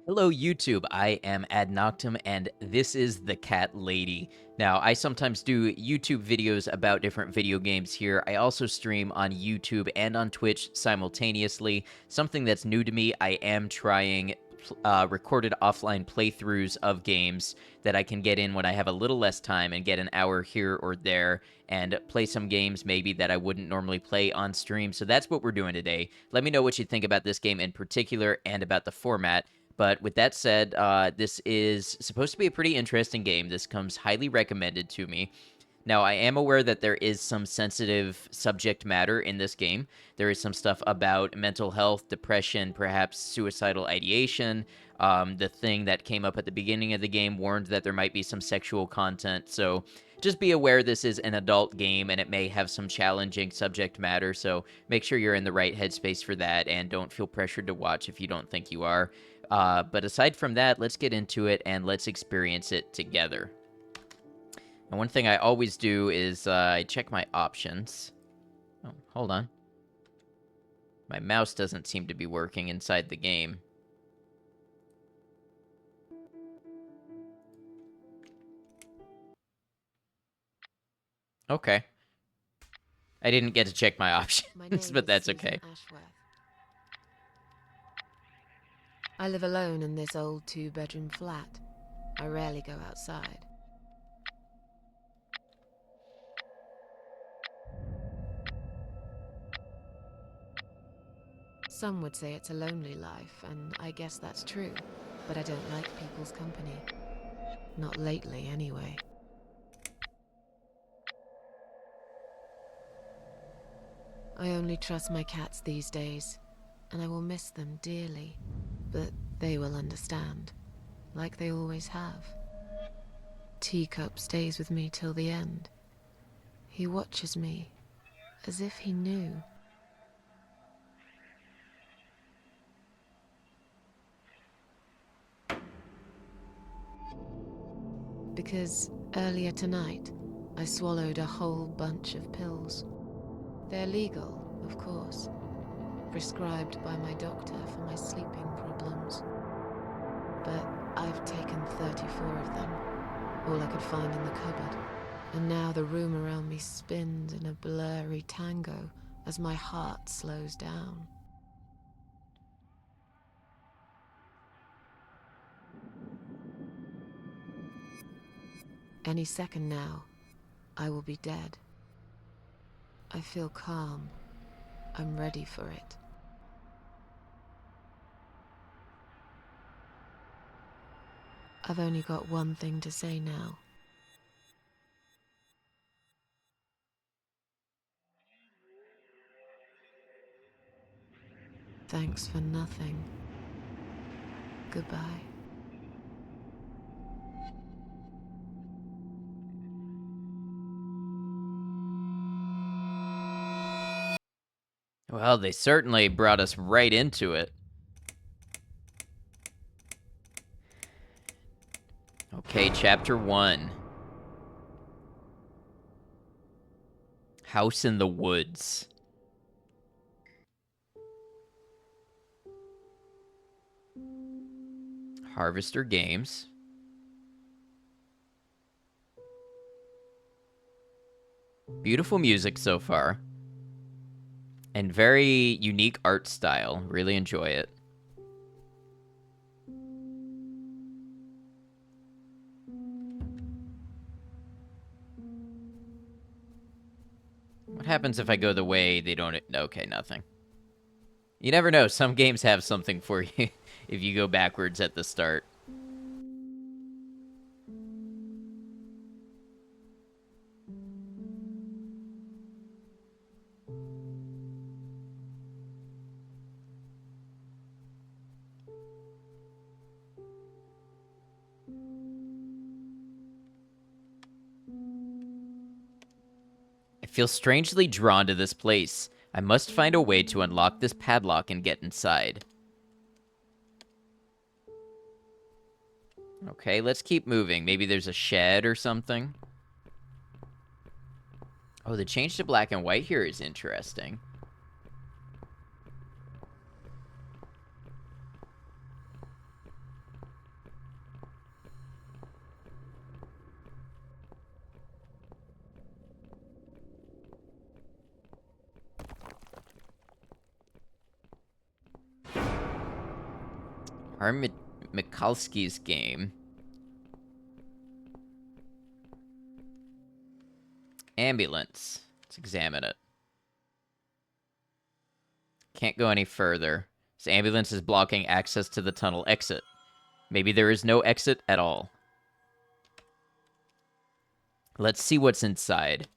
Hello, YouTube. I am Ad Noctum, and this is the Cat Lady. Now, I sometimes do YouTube videos about different video games here. I also stream on YouTube and on Twitch simultaneously. Something that's new to me, I am trying recorded offline playthroughs of games that I can get in when I have a little less time and get an hour here or there and play some games maybe that I wouldn't normally play on stream. So that's what we're doing today. Let me know what you think about this game in particular and about the format. But with that said, this is supposed to be a pretty interesting game. This comes highly recommended to me. Now, I am aware that there is some sensitive subject matter in this game. There is some stuff about mental health, depression, perhaps suicidal ideation. The thing that came up at the beginning of the game warned that there might be some sexual content. So just be aware this is an adult game and it may have some challenging subject matter. So make sure you're in the right headspace for that and don't feel pressured to watch if you don't think you are. But aside from that, let's get into it and let's experience it together. And one thing I always do is I check my options. Oh, hold on. My mouse doesn't seem to be working inside the game. Okay. I didn't get to check my My options, name but is that's Susan okay. Ashworth. I live alone in this old two-bedroom flat. I rarely go outside. Some would say it's a lonely life, and I guess that's true. But I don't like people's company. Not lately, anyway. I only trust my cats these days, and I will miss them dearly. But they will understand, like they always have. Teacup stays with me till the end. He watches me, as if he knew. Because earlier tonight, I swallowed a whole bunch of pills. They're legal, of course, prescribed by my doctor for my sleeping problems. But I've taken 34 of them, all I could find in the cupboard. And now the room around me spins in a blurry tango as my heart slows down. Any second now, I will be dead. I feel calm. I'm ready for it. I've only got one thing to say now. Thanks for nothing. Goodbye. Well, they certainly brought us right into it. Okay, Chapter 1. House in the Woods. Harvester Games. Beautiful music so far. And very unique art style. Really enjoy it. What happens if I go the way they don't... Okay, nothing. You never know. Some games have something for you if you go backwards at the start. I feel strangely drawn to this place. I must find a way to unlock this padlock and get inside. Okay, let's keep moving. Maybe there's a shed or something. Oh, the change to black and white here is interesting. Mikalski's game. Ambulance. Let's examine it. Can't go any further. This ambulance is blocking access to the tunnel exit. Maybe there is no exit at all. Let's see what's inside.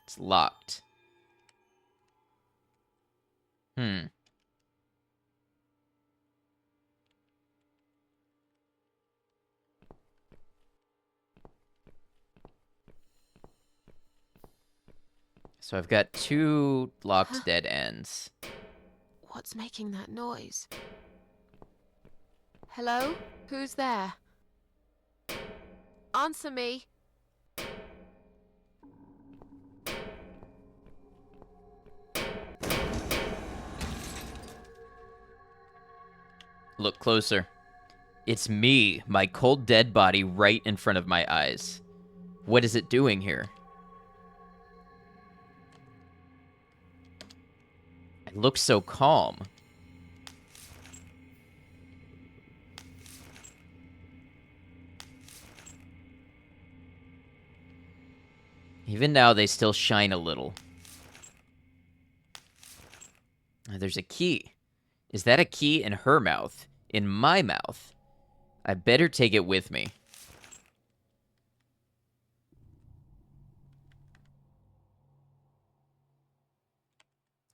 It's locked. So I've got 2 locked dead ends. What's making that noise? Hello? Who's there? Answer me. Look closer. It's me, my cold dead body right in front of my eyes. What is it doing here? It looks so calm. Even now, they still shine a little. There's a key. Is that a key in her mouth? In my mouth? I better take it with me.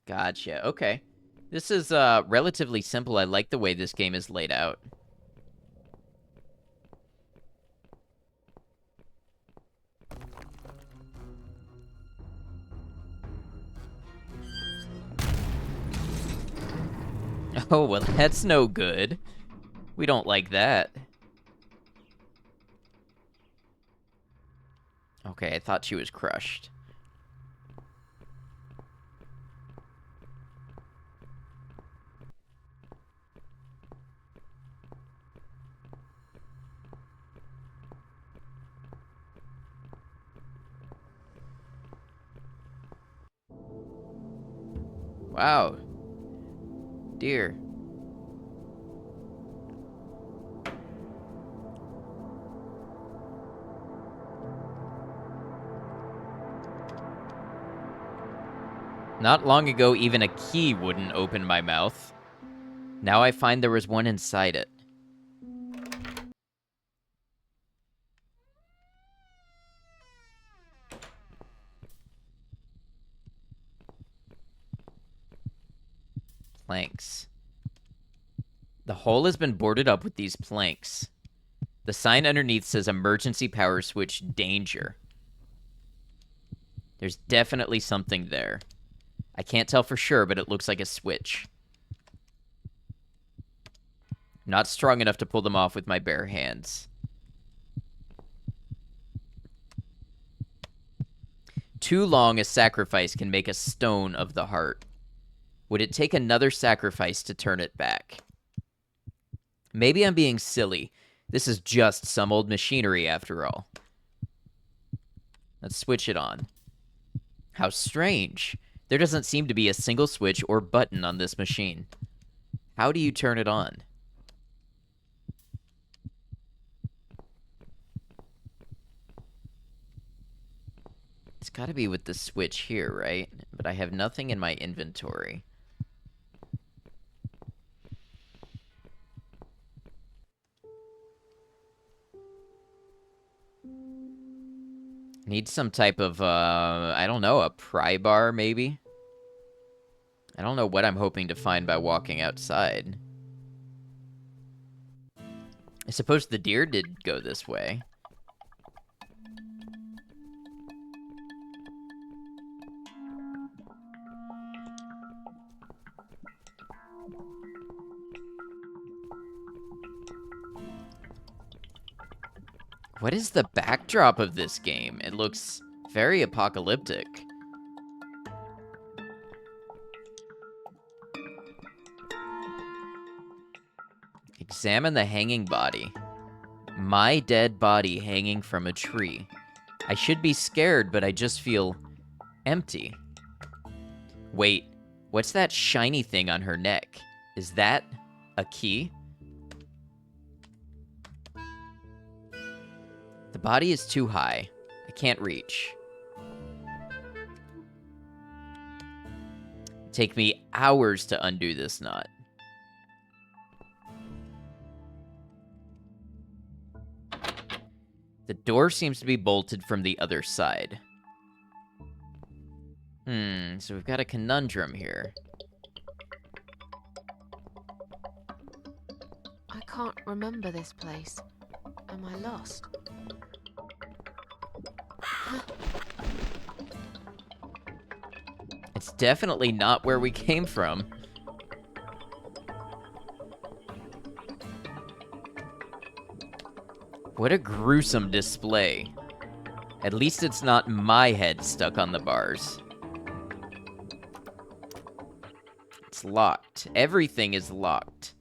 Gotcha. Okay. This is relatively simple. I like the way this game is laid out. Oh, well, that's no good. We don't like that. Okay, I thought she was crushed. Wow. Dear. Not long ago, even a key wouldn't open my mouth. Now I find there was one inside it. Planks. The hole has been boarded up with these planks. The sign underneath says emergency power switch danger. There's definitely something there. I can't tell for sure, but it looks like a switch. Not strong enough to pull them off with my bare hands. Too long a sacrifice can make a stone of the heart. Would it take another sacrifice to turn it back? Maybe I'm being silly. This is just some old machinery after all. Let's switch it on. How strange. There doesn't seem to be a single switch or button on this machine. How do you turn it on? It's got to be with the switch here, right? But I have nothing in my inventory. Need some type of, I don't know, a pry bar, maybe? I don't know what I'm hoping to find by walking outside. I suppose the deer did go this way. What is the backdrop of this game? It looks very apocalyptic. Examine the hanging body. My dead body hanging from a tree. I should be scared, but I just feel empty. Wait, what's that shiny thing on her neck? Is that a key? The body is too high. I can't reach. Take me hours to undo this knot. The door seems to be bolted from the other side. So we've got a conundrum here. I can't remember this place. Am I lost? It's definitely not where we came from. What a gruesome display. At least it's not my head stuck on the bars. It's locked. Everything is locked.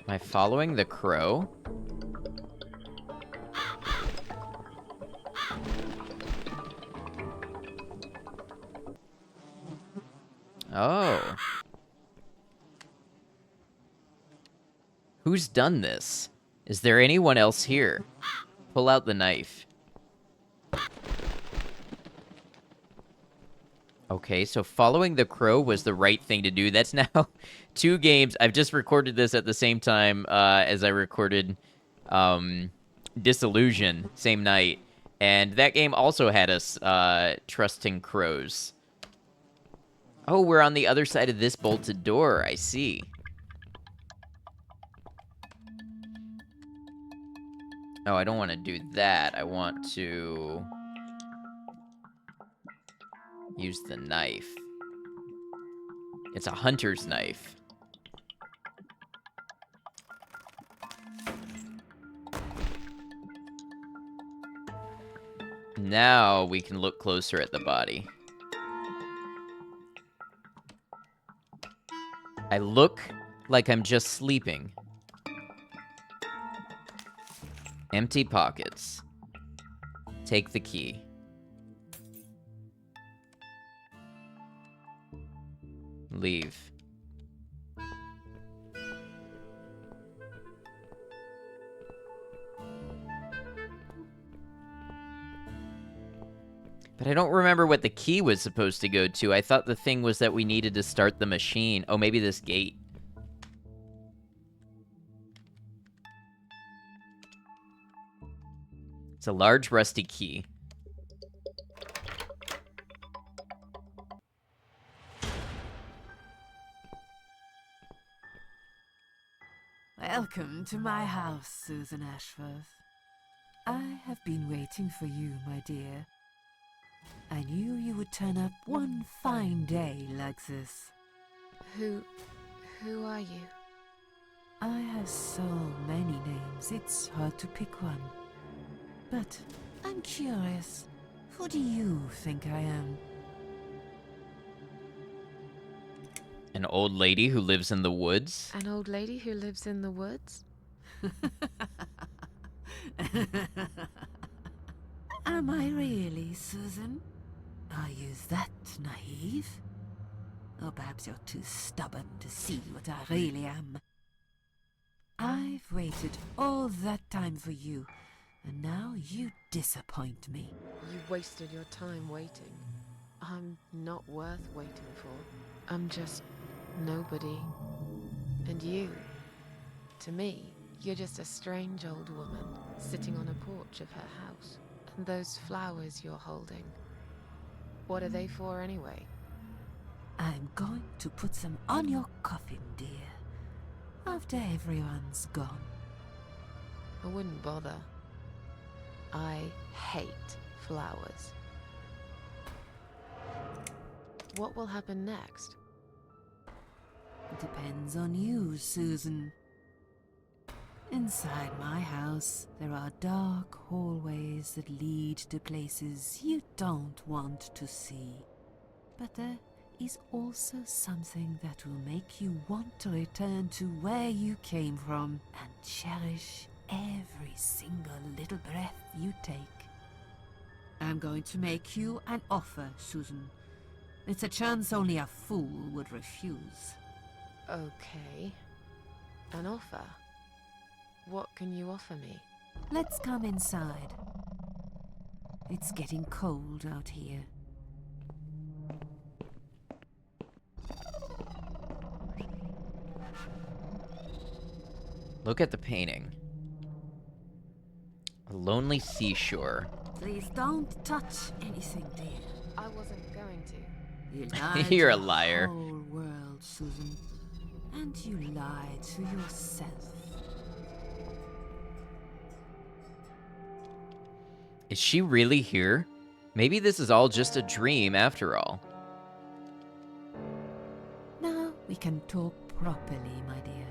Am I following the crow? Oh. Who's done this? Is there anyone else here? Pull out the knife. Okay, so following the crow was the right thing to do. That's now 2 games. I've just recorded this at the same time as I recorded Disillusion, same night. And that game also had us trusting crows. Oh, we're on the other side of this bolted door. I see. Oh, I don't want to do that. I want to use the knife. It's a hunter's knife. Now we can look closer at the body. I look like I'm just sleeping. Empty pockets. Take the key. Leave. But I don't remember what the key was supposed to go to. I thought the thing was that we needed to start the machine. Oh, maybe this gate. It's a large rusty key. Welcome to my house, Susan Ashworth. I have been waiting for you, my dear. I knew you would turn up one fine day like this. Who are you? I have so many names, it's hard to pick one. But I'm curious, who do you think I am? An old lady who lives in the woods? An old lady who lives in the woods? Am I really, Susan? Are you that naive? Or perhaps you're too stubborn to see what I really am. I've waited all that time for you, and now you disappoint me. You wasted your time waiting. I'm not worth waiting for. I'm just nobody. And you, to me, you're just a strange old woman sitting on a porch of her house. And those flowers you're holding, what are they for anyway? I'm going to put them on your coffin, dear, after everyone's gone. I wouldn't bother. I hate flowers. What will happen next? Depends on you, Susan. Inside my house, there are dark hallways that lead to places you don't want to see. But there is also something that will make you want to return to where you came from and cherish every single little breath you take. I'm going to make you an offer, Susan. It's a chance only a fool would refuse. Okay. An offer? What can you offer me? Let's come inside. It's getting cold out here. Look at the painting. A lonely seashore. Please don't touch anything, dear. I wasn't going to. You lied You're to a liar. the whole world, Susan. And you lied to yourself. Is she really here? Maybe this is all just a dream after all. Now we can talk properly, my dear.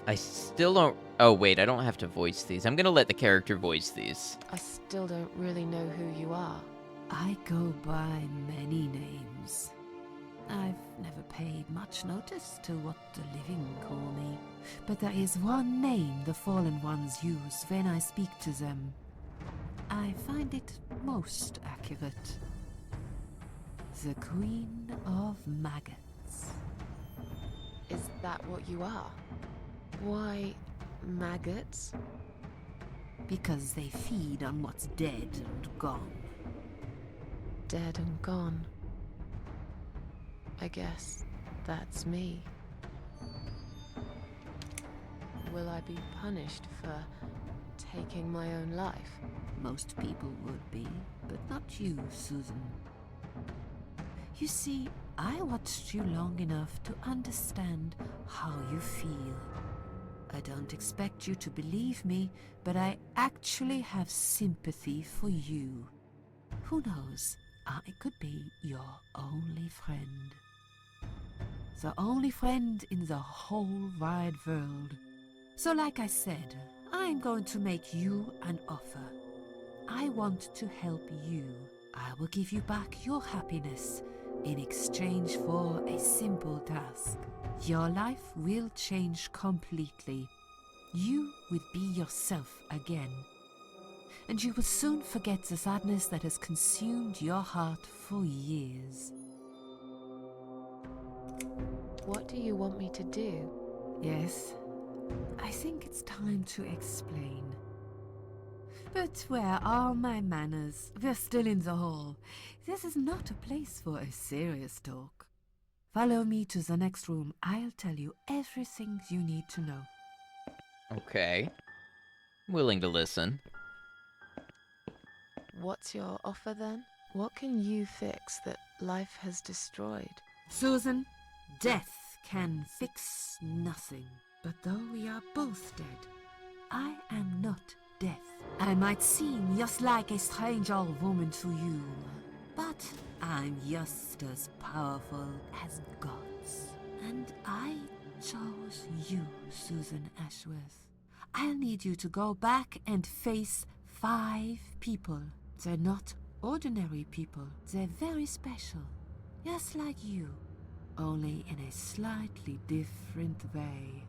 I still don't... Oh, wait, I don't have to voice these. I'm gonna let the character voice these. I still don't really know who you are. I go by many names. I've never paid much notice to what the living call me. But there is one name the fallen ones use when I speak to them. I find it most accurate. The Queen of Maggots. Is that what you are? Why, maggots? Because they feed on what's dead and gone. Dead and gone. I guess that's me. Will I be punished for taking my own life? Most people would be, but not you, Susan. You see, I watched you long enough to understand how you feel. I don't expect you to believe me, but I actually have sympathy for you. Who knows, I could be your only friend. The only friend in the whole wide world. So like I said, I'm going to make you an offer. I want to help you. I will give you back your happiness in exchange for a simple task. Your life will change completely. You will be yourself again. And you will soon forget the sadness that has consumed your heart for years. What do you want me to do? Yes, I think it's time to explain. But where are my manners? We're still in the hall. This is not a place for a serious talk. Follow me to the next room. I'll tell you everything you need to know. Okay. Willing to listen. What's your offer then? What can you fix that life has destroyed? Susan, death can fix nothing. But though we are both dead, I am not death. I might seem just like a strange old woman to you, but I'm just as powerful as gods. And I chose you, Susan Ashworth. I'll need you to go back and face 5 people. They're not ordinary people. They're very special. Just like you, only in a slightly different way.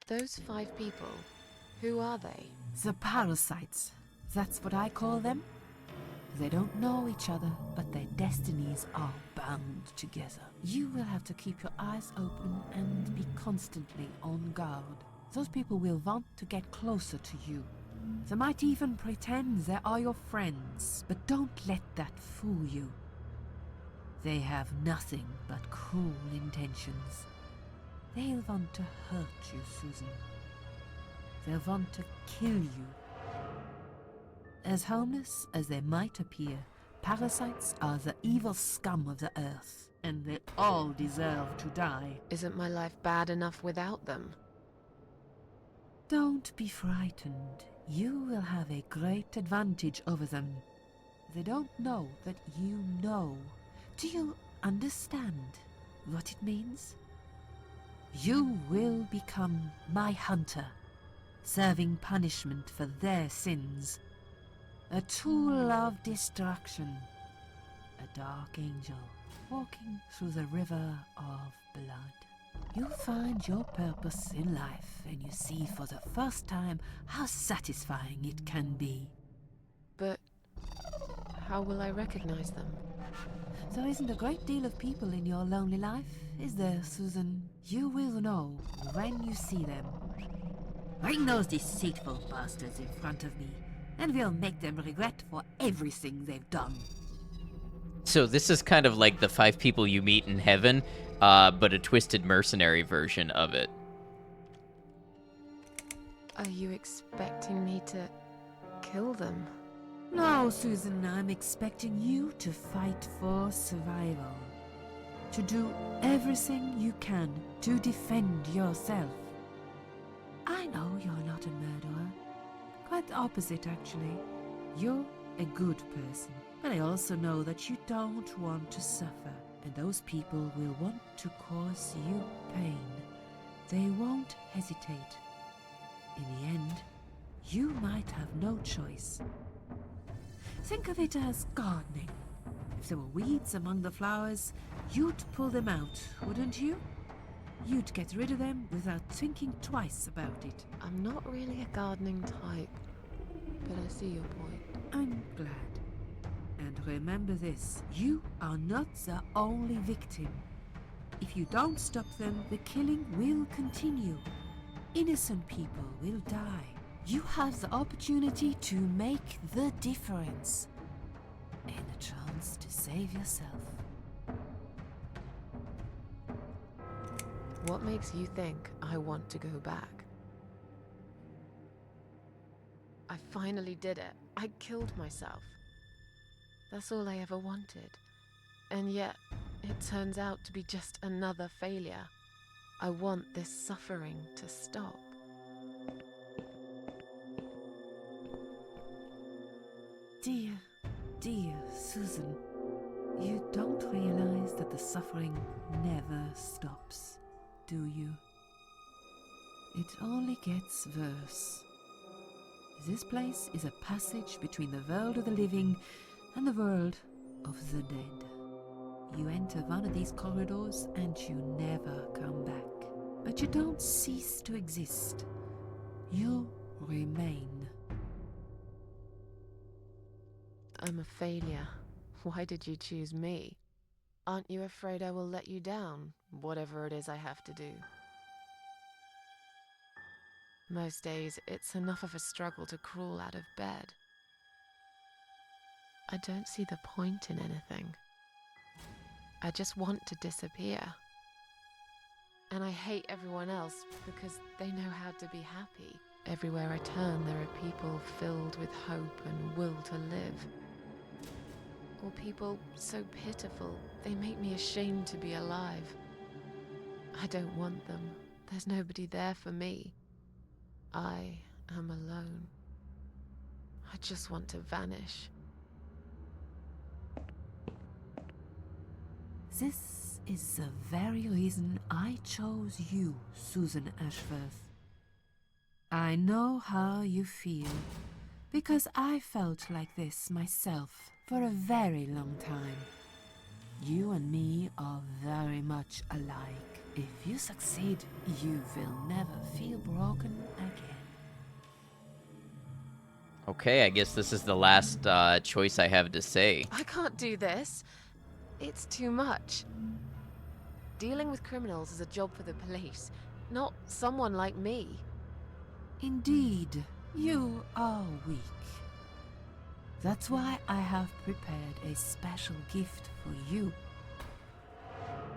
Those 5 people, who are they? The parasites. That's what I call them. They don't know each other, but their destinies are bound together. You will have to keep your eyes open and be constantly on guard. Those people will want to get closer to you. They might even pretend they are your friends, but don't let that fool you. They have nothing but cruel intentions. They'll want to hurt you, Susan. They'll want to kill you. As harmless as they might appear, parasites are the evil scum of the earth, and they all deserve to die. Isn't my life bad enough without them? Don't be frightened. you will have a great advantage over them. They don't know that you know. Do you understand what it means? You will become my hunter, serving punishment for their sins. A tool of destruction. A dark angel walking through the river of blood. You find your purpose in life and you see for the first time how satisfying it can be. But how will I recognize them? There isn't a great deal of people in your lonely life, is there, Susan? You will know when you see them. Bring those deceitful bastards in front of me, and we'll make them regret for everything they've done. So this is kind of like the 5 people you meet in heaven, but a twisted mercenary version of it. Are you expecting me to kill them? No, Susan, I'm expecting you to fight for survival. To do everything you can to defend yourself. I know you're not a murderer. Quite the opposite, actually. You're a good person. But I also know that you don't want to suffer, and those people will want to cause you pain. They won't hesitate. In the end, you might have no choice. Think of it as gardening. If there were weeds among the flowers, you'd pull them out, wouldn't you? You'd get rid of them without thinking twice about it. I'm not really a gardening type, but I see your point. I'm glad. And remember this, you are not the only victim. If you don't stop them, the killing will continue. Innocent people will die. You have the opportunity to make the difference. And a chance to save yourself. What makes you think I want to go back? I finally did it. I killed myself. That's all I ever wanted. And yet, it turns out to be just another failure. I want this suffering to stop. Dear Susan, you don't realize that the suffering never stops, do you? It only gets worse. This place is a passage between the world of the living and the world of the dead. You enter one of these corridors and you never come back. But you don't cease to exist. You remain. I'm a failure. Why did you choose me? Aren't you afraid I will let you down, whatever it is I have to do? Most days, it's enough of a struggle to crawl out of bed. I don't see the point in anything. I just want to disappear. And I hate everyone else because they know how to be happy. Everywhere I turn, there are people filled with hope and will to live. Or people so pitiful, they make me ashamed to be alive. I don't want them. There's nobody there for me. I am alone. I just want to vanish. This is the very reason I chose you, Susan Ashworth. I know how you feel, because I felt like this myself for a very long time. You and me are very much alike. If you succeed, you will never feel broken again. Okay, I guess this is the last choice I have to say. I can't do this. It's too much. Dealing with criminals is a job for the police, not someone like me. Indeed, you are weak. That's why I have prepared a special gift for you.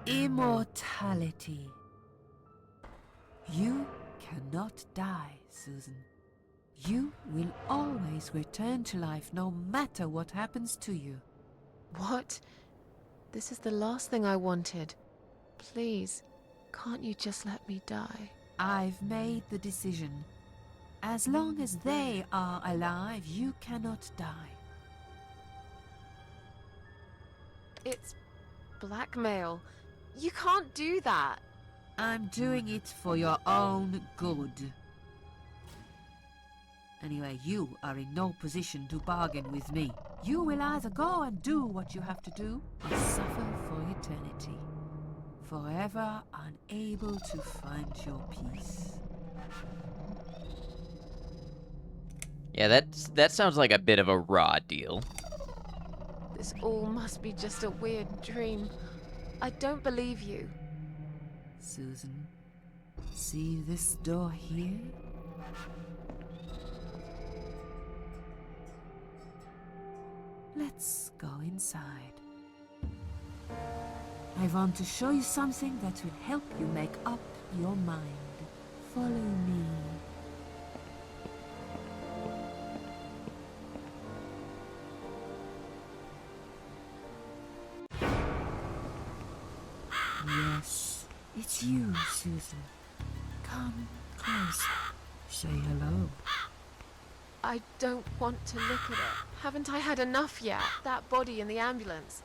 Immortality. You cannot die, Susan. You will always return to life no matter what happens to you. What? This is the last thing I wanted. Please, can't you just let me die? I've made the decision, As long as they are alive, you cannot die. It's blackmail. You can't do that. I'm doing it for your own good. Anyway, you are in no position to bargain with me. You will either go and do what you have to do, or suffer for eternity. Forever unable to find your peace. Yeah, that sounds like a bit of a raw deal. This all must be just a weird dream. I don't believe you. Susan, see this door here? Let's go inside. I want to show you something that will help you make up your mind. Follow me. Yes, it's you, Susan. Come closer. Say hello. I don't want to look at it. Haven't I had enough yet? That body in the ambulance.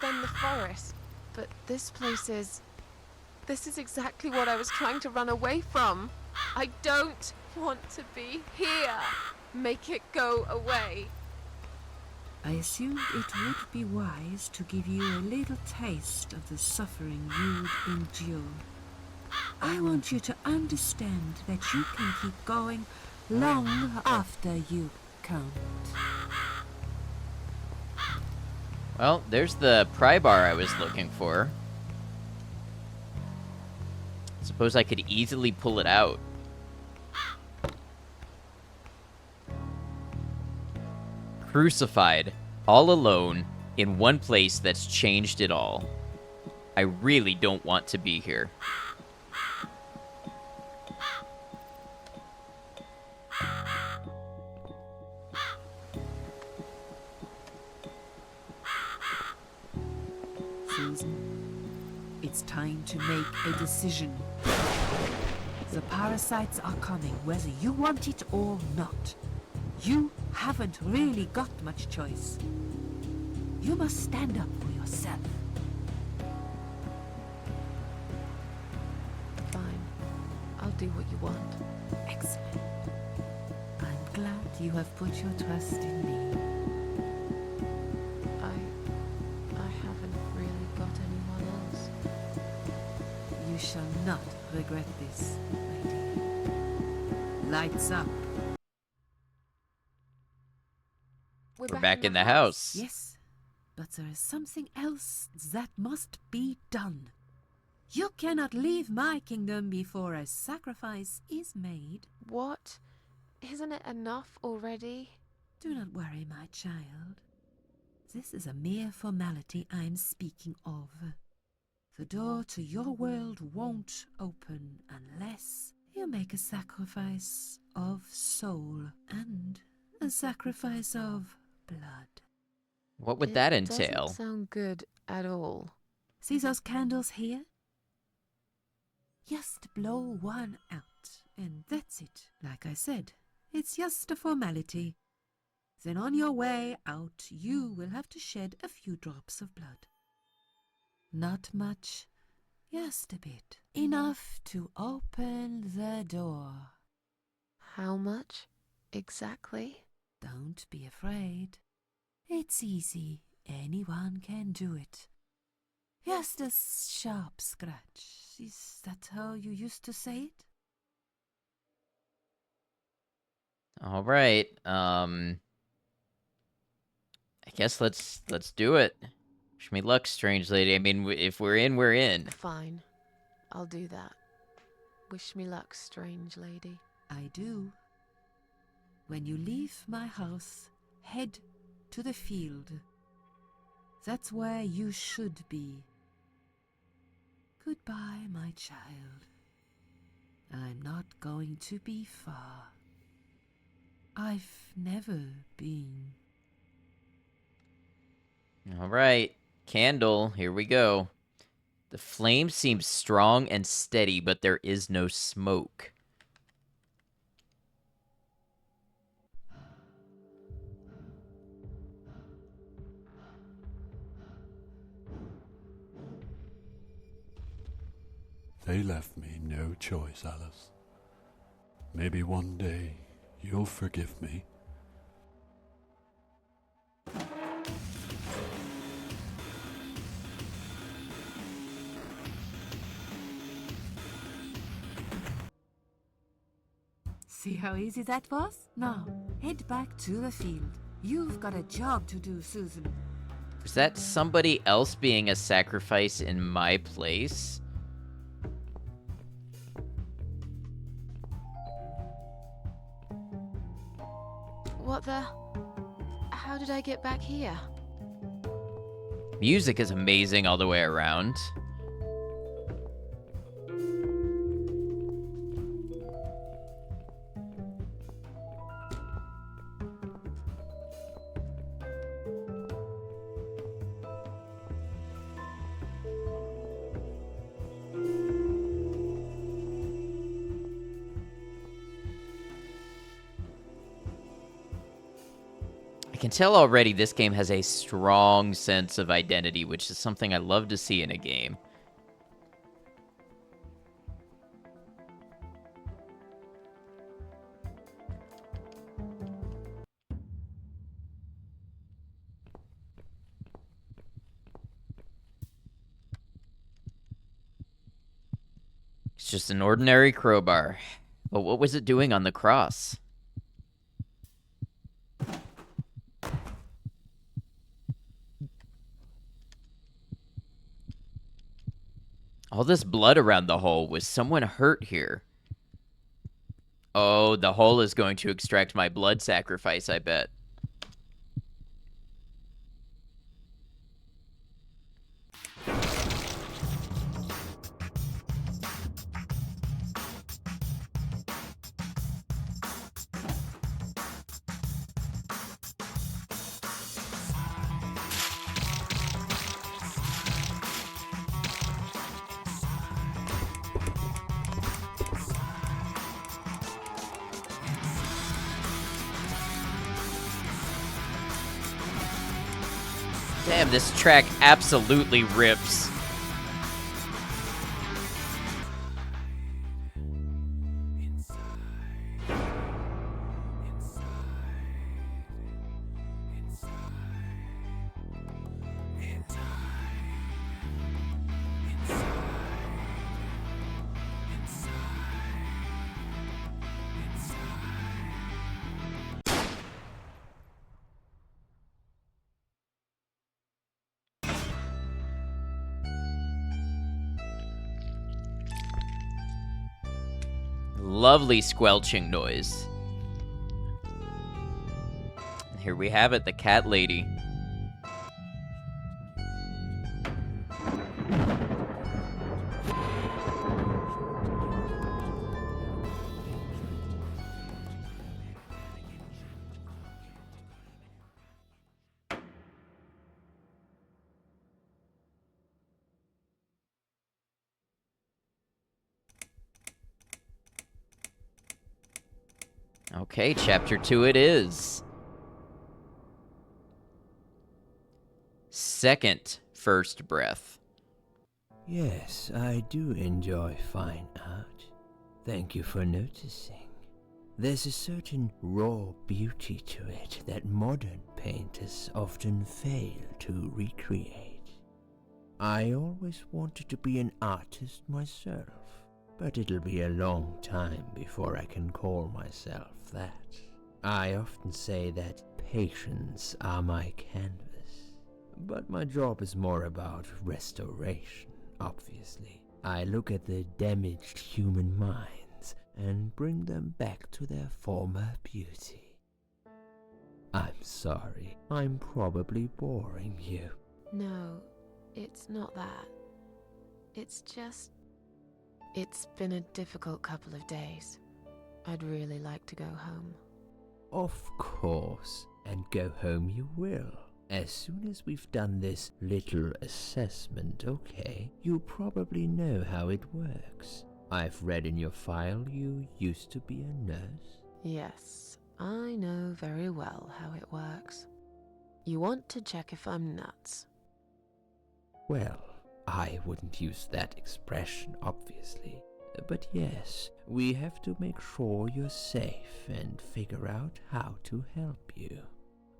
Then the forest. But this place is... This is exactly what I was trying to run away from. I don't want to be here. Make it go away. I assumed it would be wise to give you a little taste of the suffering you'd endure. I want you to understand that you can keep going long after you can't. Well, there's the pry bar I was looking for. Suppose I could easily pull it out. Crucified, all alone, in one place that's changed it all. I really don't want to be here. Susan, it's time to make a decision. The parasites are coming, whether you want it or not. You haven't really got much choice. You must stand up for yourself. Fine. I'll do what you want. Excellent. I'm glad you have put your trust in me. I haven't really got anyone else. You shall not regret this, my dear. Lights up. We're back in the house. Yes, but there is something else that must be done. You cannot leave my kingdom before a sacrifice is made. What? Isn't it enough already? Do not worry, my child. This is a mere formality I'm speaking of. The door to your world won't open unless you make a sacrifice of soul and a sacrifice of blood. What would that It entail? doesn't sound good at all. See those candles here? Just blow one out, and that's it. Like I said, it's just a formality. Then on your way out, you will have to shed a few drops of blood. Not much, just a bit. Enough to open the door. How much exactly? Don't be afraid. It's easy. Anyone can do it. Just a sharp scratch. Is that how you used to say it? All right. I guess let's do it. Wish me luck, strange lady. I mean, if we're in, we're in. Fine. I'll do that. Wish me luck, strange lady. I do. When you leave my house, head to the field. That's where you should be. Goodbye, my child. I'm not going to be far. I've never been. All right. Candle, here we go. The flame seems strong and steady, but there is no smoke. They left me no choice, Alice. Maybe one day you'll forgive me. See how easy that was? Now, head back to the field. You've got a job to do, Susan. Was that somebody else being a sacrifice in my place? What the? How did I get back here? Music is amazing all the way around. I can tell already this game has a strong sense of identity, which is something I love to see in a game. It's just an ordinary crowbar. But what was it doing on the cross? All this blood around the hole. Was someone hurt here? Oh, the hole is going to extract my blood sacrifice, I bet. Damn, this track absolutely rips. Lovely squelching noise. And here we have it, the cat lady. Okay, chapter 2 it is. Second first breath. Yes, I do enjoy fine art. Thank you for noticing. There's a certain raw beauty to it that modern painters often fail to recreate. I always wanted to be an artist myself, but it'll be a long time before I can call myself that. I often say that patients are my canvas, but my job is more about restoration, obviously. I look at the damaged human minds and bring them back to their former beauty. I'm sorry, I'm probably boring you. No, it's not that. It's just... It's been a difficult couple of days. I'd really like to go home. Of course, and go home you will. As soon as we've done this little assessment, okay? You probably know how it works. I've read in your file you used to be a nurse. Yes, I know very well how it works. You want to check if I'm nuts. Well, I wouldn't use that expression, obviously. But yes, we have to make sure you're safe and figure out how to help you.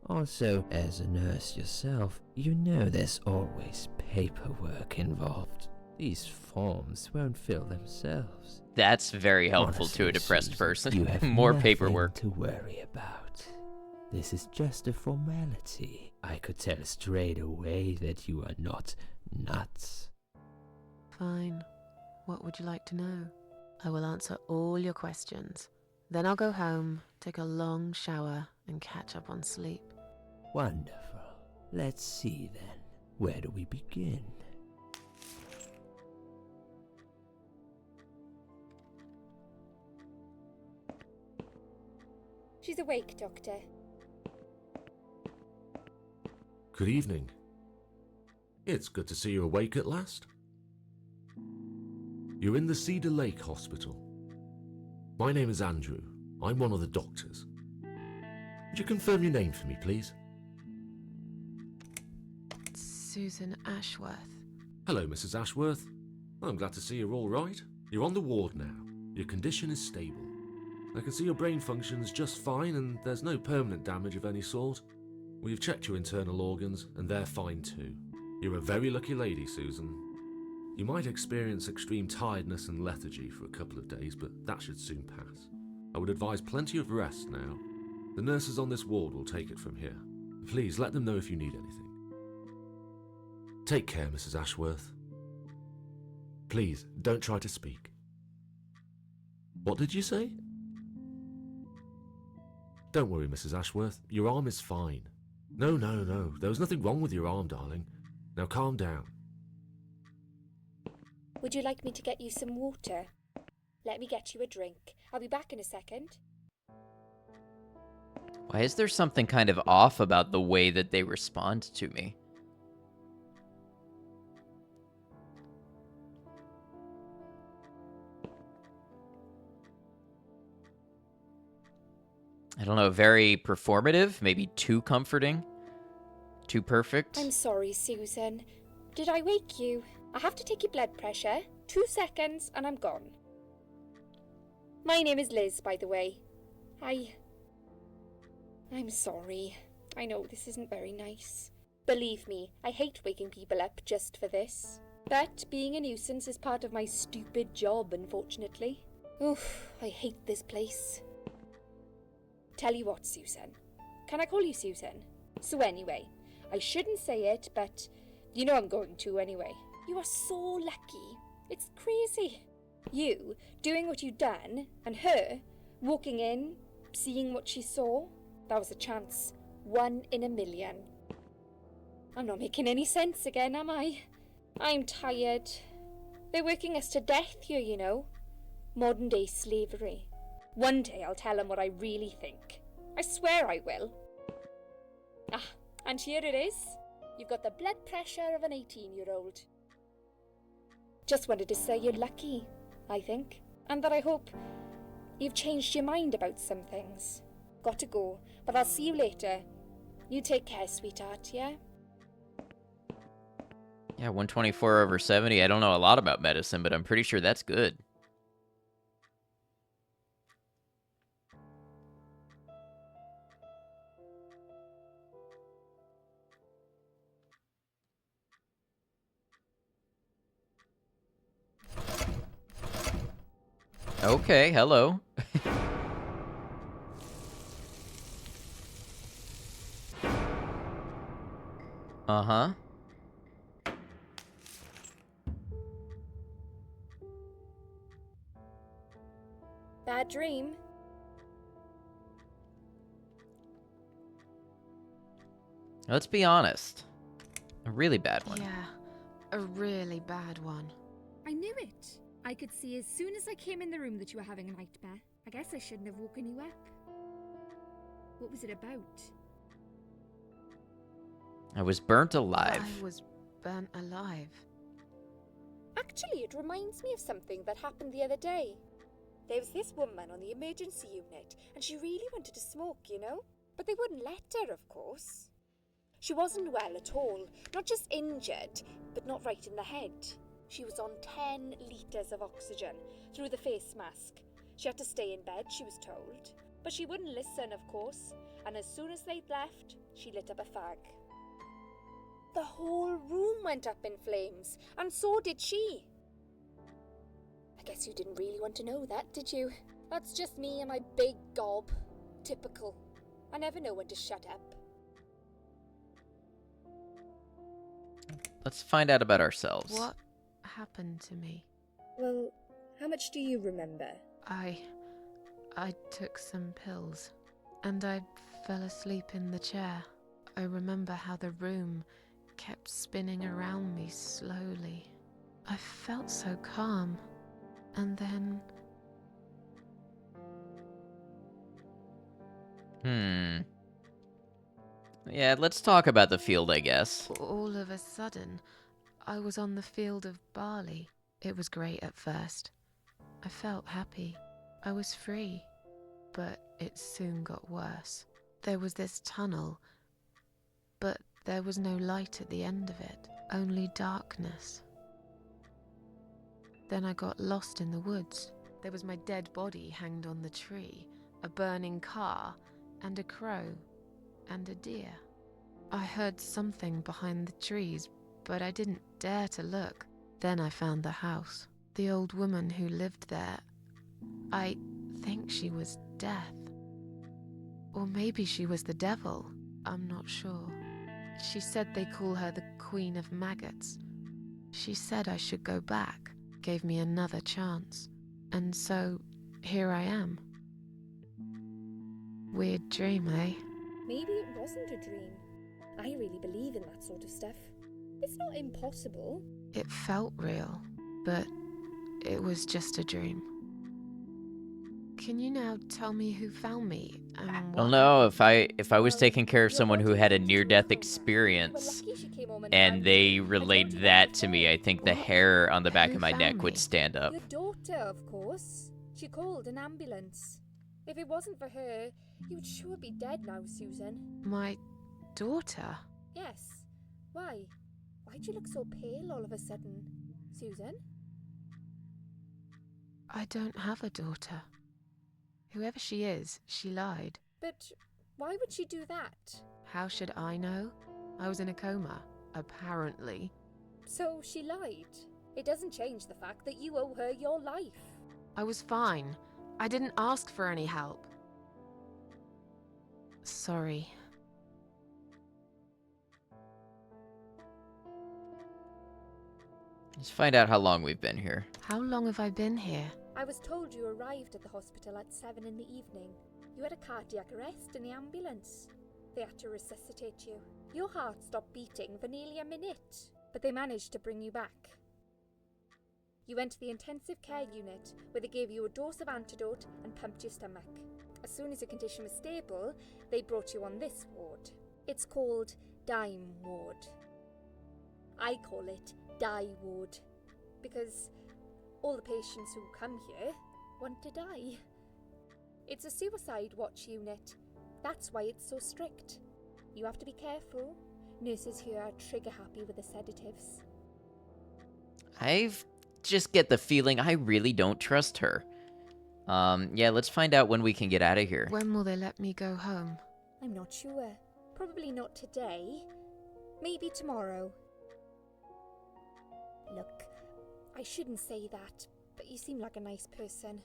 Also, as a nurse yourself, you know there's always paperwork involved. These forms won't fill themselves. That's very helpful Honestly, to a depressed Susan, person. You have More nothing paperwork. to worry about. This is just a formality. I could tell straight away that you are not nuts. Fine. What would you like to know? I will answer all your questions. Then I'll go home, take a long shower, and catch up on sleep. Wonderful. Let's see then. Where do we begin? She's awake, Doctor. Good evening. It's good to see you awake at last. You're in the Cedar Lake Hospital. My name is Andrew. I'm one of the doctors. Would you confirm your name for me, please? Susan Ashworth. Hello, Mrs. Ashworth. I'm glad to see you're all right. You're on the ward now. Your condition is stable. I can see your brain functions just fine and there's no permanent damage of any sort. We've checked your internal organs and they're fine too. You're a very lucky lady, Susan. You might experience extreme tiredness and lethargy for a couple of days, but that should soon pass. I would advise plenty of rest now. The nurses on this ward will take it from here. Please let them know if you need anything. Take care, Mrs. Ashworth. Please, don't try to speak. What did you say? Don't worry, Mrs. Ashworth. Your arm is fine. No. There was nothing wrong with your arm, darling. Now calm down. Would you like me to get you some water? Let me get you a drink. I'll be back in a second. Why is there something kind of off about the way that they respond to me? I don't know, very performative, maybe too comforting, too perfect. I'm sorry, Susan. Did I wake you? I have to take your blood pressure. 2 seconds and I'm gone. My name is Liz, by the way. I'm sorry. I know this isn't very nice. Believe me, I hate waking people up just for this. But being a nuisance is part of my stupid job, unfortunately. Oof, I hate this place. Tell you what, Susan. Can I call you Susan? So anyway, I shouldn't say it, but you know I'm going to anyway. You are so lucky. It's crazy. You doing what you've done, and her walking in, seeing what she saw. That was a chance. 1 in a million. I'm not making any sense again, am I? I'm tired. They're working us to death here, you know. Modern day slavery. One day I'll tell them what I really think. I swear I will. Ah, and here it is. You've got the blood pressure of an 18-year-old. Just wanted to say you're lucky, I think. And that I hope you've changed your mind about some things. Got to go, but I'll see you later. You take care, sweetheart, yeah? Yeah, 124/70. I don't know a lot about medicine, but I'm pretty sure that's good. Okay, hello. Uh-huh. Bad dream? Let's be honest. A really bad one. Yeah, a really bad one. I knew it. I could see as soon as I came in the room that you were having a nightmare. I guess I shouldn't have woken you up. What was it about? I was burnt alive. I was burnt alive. Actually, it reminds me of something that happened the other day. There was this woman on the emergency unit, and she really wanted to smoke, you know? But they wouldn't let her, of course. She wasn't well at all, not just injured, but not right in the head. She was on 10 litres of oxygen through the face mask. She had to stay in bed, she was told. But she wouldn't listen, of course, and as soon as they'd left, she lit up a fag. The whole room went up in flames, and so did she. I guess you didn't really want to know that, did you? That's just me and my big gob. Typical. I never know when to shut up. Let's find out about ourselves. What happened to me? Well, how much do you remember? I took some pills, and I fell asleep in the chair. I remember how the room kept spinning around me slowly. I felt so calm, and then... Yeah, let's talk about the field, I guess. all of a sudden, I was on the field of barley. It was great at first. I felt happy. I was free. But it soon got worse. There was this tunnel, but there was no light at the end of it, only darkness. Then I got lost in the woods. There was my dead body hanged on the tree, a burning car, and a crow, and a deer. I heard something behind the trees, but I didn't dare to look. Then I found the house. The old woman who lived there, I think she was Death. Or maybe she was the devil. I'm not sure. She said they call her the Queen of Maggots. She said I should go back, gave me another chance. And so, here I am. Weird dream, eh? Maybe it wasn't a dream. I really believe in that sort of stuff. It's not impossible. It felt real, but it was just a dream. Can you now tell me who found me and I what? don't know, if I was taking care of someone who had a near-death experience and they relayed that to me, I think the What? hair on the back Who of my found neck would me? stand up. Your daughter, of course. She called an ambulance. If it wasn't for her, you would sure be dead now, Susan. My daughter? Yes. Why? Why'd you look so pale all of a sudden, Susan? I don't have a daughter. Whoever she is, she lied. But why would she do that? How should I know? I was in a coma, apparently. So she lied. It doesn't change the fact that you owe her your life. I was fine. I didn't ask for any help. Sorry. Let's find out how long we've been here. How long have I been here? I was told you arrived at the hospital at 7 in the evening. You had a cardiac arrest in the ambulance. They had to resuscitate you. Your heart stopped beating for nearly a minute, but they managed to bring you back. You went to the intensive care unit, where they gave you a dose of antidote and pumped your stomach. As soon as your condition was stable, they brought you on this ward. It's called Dime Ward. I call it Die Ward, because all the patients who come here want to die. It's a suicide watch unit. That's why it's so strict. You have to be careful. Nurses here are trigger happy with the sedatives. I just get the feeling I really don't trust her. Yeah, let's find out when we can get out of here. When will they let me go home? I'm not sure. Probably not today. Maybe tomorrow. Look, I shouldn't say that, but you seem like a nice person.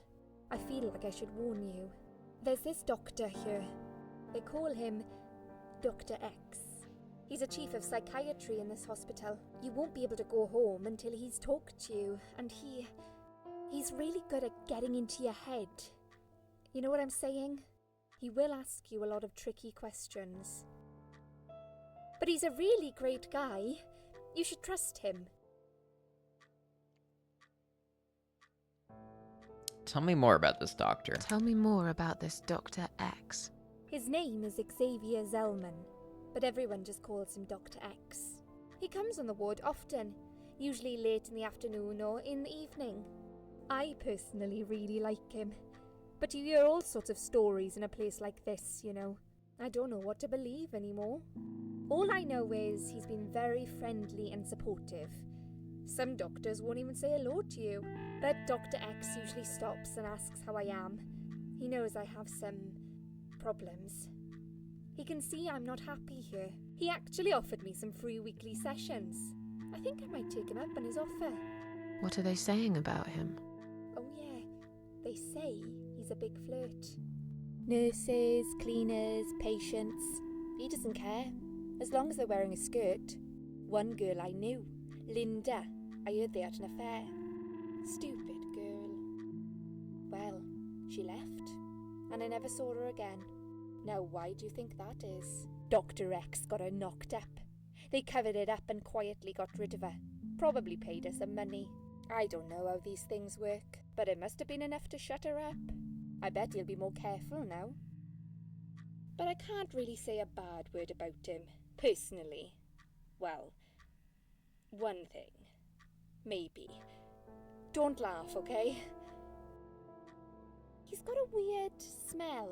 I feel like I should warn you. There's this doctor here. They call him Dr. X. He's a chief of psychiatry in this hospital. You won't be able to go home until he's talked to you, and he's really good at getting into your head. You know what I'm saying? He will ask you a lot of tricky questions. But he's a really great guy. You should trust him. Tell me more about this doctor. Tell me more about this Dr. X. His name is Xavier Zellman, but everyone just calls him Dr. X. He comes on the ward often, usually late in the afternoon or in the evening. I personally really like him, but you hear all sorts of stories in a place like this, you know. I don't know what to believe anymore. All I know is he's been very friendly and supportive. Some doctors won't even say hello to you. But Dr. X usually stops and asks how I am. He knows I have some problems. He can see I'm not happy here. He actually offered me some free weekly sessions. I think I might take him up on his offer. What are they saying about him? Oh yeah, they say he's a big flirt. Nurses, cleaners, patients. He doesn't care, as long as they're wearing a skirt. One girl I knew, Linda, I heard they had an affair. Stupid girl. Well, she left, and I never saw her again. Now why do you think that is? Dr. X got her knocked up. They covered it up and quietly got rid of her. Probably paid her some money. I don't know how these things work, but it must have been enough to shut her up. I bet he'll be more careful now. But I can't really say a bad word about him, personally. Well, one thing. Maybe. Don't laugh, okay? He's got a weird smell.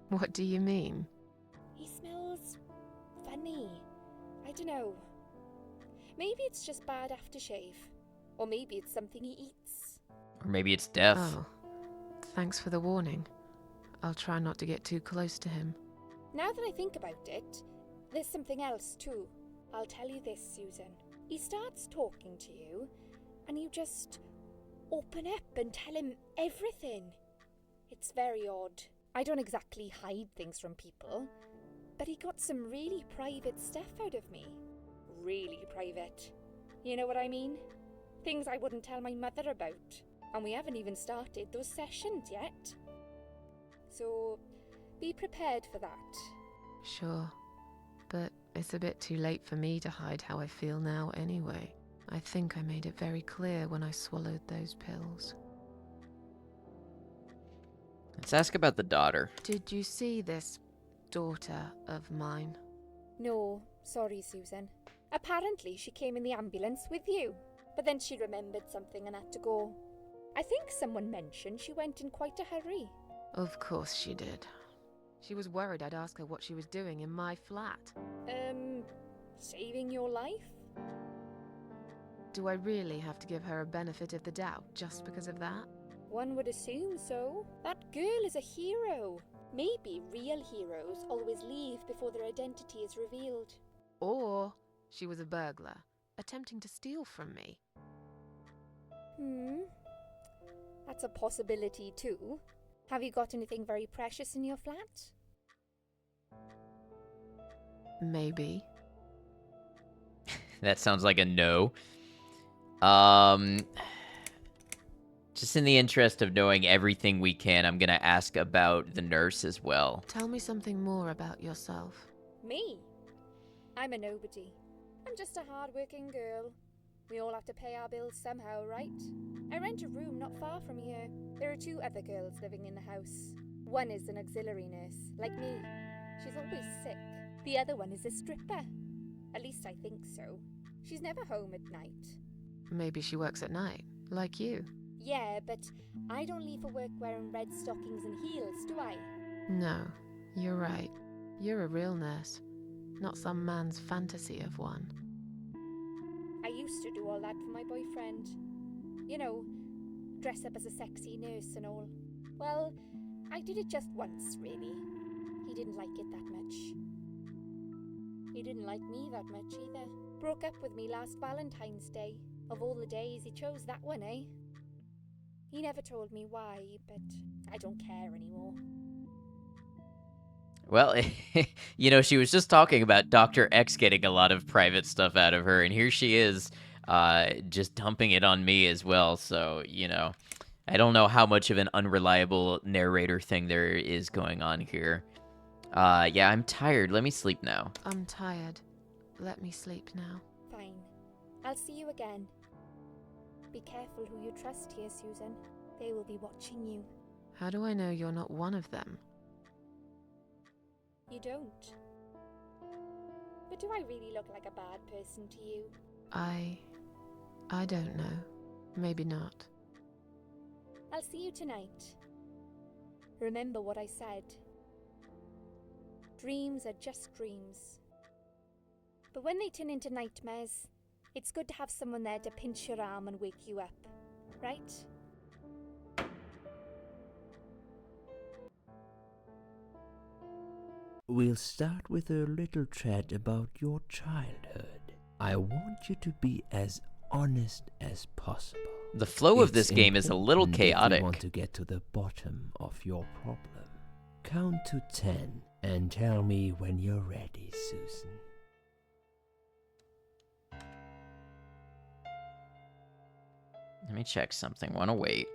What do you mean? He smells funny. I don't know. Maybe it's just bad aftershave. Or maybe it's something he eats. Or maybe it's death. Oh, thanks for the warning. I'll try not to get too close to him. Now that I think about it, there's something else too. I'll tell you this, Susan. He starts talking to you, and you just open up and tell him everything. It's very odd. I don't exactly hide things from people, but he got some really private stuff out of me. Really private. You know what I mean? Things I wouldn't tell my mother about. And we haven't even started those sessions yet. So, be prepared for that. Sure, but it's a bit too late for me to hide how I feel now anyway. I think I made it very clear when I swallowed those pills. Let's ask about the daughter. Did you see this daughter of mine? No, sorry, Susan. Apparently she came in the ambulance with you, but then she remembered something and had to go. I think someone mentioned she went in quite a hurry. Of course she did. She was worried I'd ask her what she was doing in my flat. Saving your life? Do I really have to give her a benefit of the doubt just because of that? One would assume so. That girl is a hero. Maybe real heroes always leave before their identity is revealed. Or she was a burglar, attempting to steal from me. That's a possibility too. Have you got anything very precious in your flat? Maybe. That sounds like a no. Just in the interest of knowing everything we can, I'm gonna ask about the nurse as well. Tell me something more about yourself. Me? I'm a nobody. I'm just a hard-working girl. We all have to pay our bills somehow, right? I rent a room not far from here. There are 2 other girls living in the house. One is an auxiliary nurse, like me. She's always sick. The other one is a stripper. At least I think so. She's never home at night. Maybe she works at night, like you. Yeah, but I don't leave for work wearing red stockings and heels, do I? No, you're right. You're a real nurse, not some man's fantasy of one. I used to do all that for my boyfriend. You know, dress up as a sexy nurse and all. Well, I did it just once, really. He didn't like it that much. He didn't like me that much either. Broke up with me last Valentine's Day. Of all the days, he chose that one, eh? He never told me why, but I don't care anymore. Well, you know, she was just talking about Dr. X getting a lot of private stuff out of her, and here she is, just dumping it on me as well. So, you know, I don't know how much of an unreliable narrator thing there is going on here. Yeah, I'm tired. Let me sleep now. I'm tired. Let me sleep now. Fine. I'll see you again. Be careful who you trust here, Susan. They will be watching you. How do I know you're not one of them? You don't. But do I really look like a bad person to you? I don't know. Maybe not. I'll see you tonight. Remember what I said. Dreams are just dreams. But when they turn into nightmares, it's good to have someone there to pinch your arm and wake you up, right? We'll start with a little chat about your childhood. I want you to be as honest as possible. The flow of this It's game is a little important if chaotic. we want to get to the bottom of your problem. Count to 10 and tell me when you're ready, Susan. Let me check something. Wanna wait.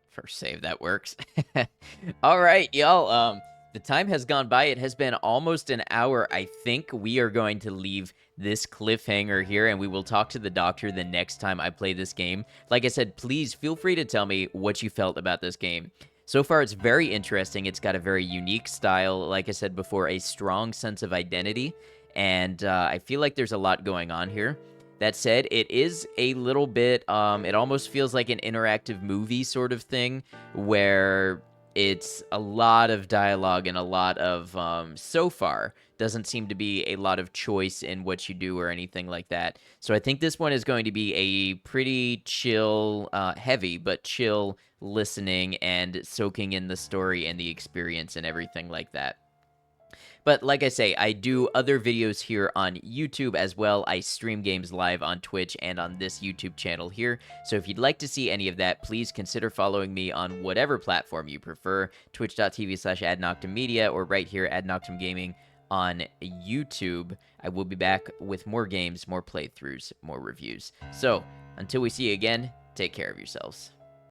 First save, that works. All right, y'all. The time has gone by. It has been almost an hour. I think we are going to leave this cliffhanger here, and we will talk to the doctor the next time I play this game. Like I said, please feel free to tell me what you felt about this game. So far, it's very interesting. It's got a very unique style. Like I said before, a strong sense of identity, and I feel like there's a lot going on here. That said, it is a little bit, it almost feels like an interactive movie sort of thing, where it's a lot of dialogue and a lot of, so far, doesn't seem to be a lot of choice in what you do or anything like that. So I think this one is going to be a pretty chill, heavy, but chill listening and soaking in the story and the experience and everything like that. But like I say, I do other videos here on YouTube as well. I stream games live on Twitch and on this YouTube channel here. So if you'd like to see any of that, please consider following me on whatever platform you prefer. Twitch.tv/AdNoctumMedia or right here, AdNoctum Gaming on YouTube. I will be back with more games, more playthroughs, more reviews. So until we see you again, take care of yourselves.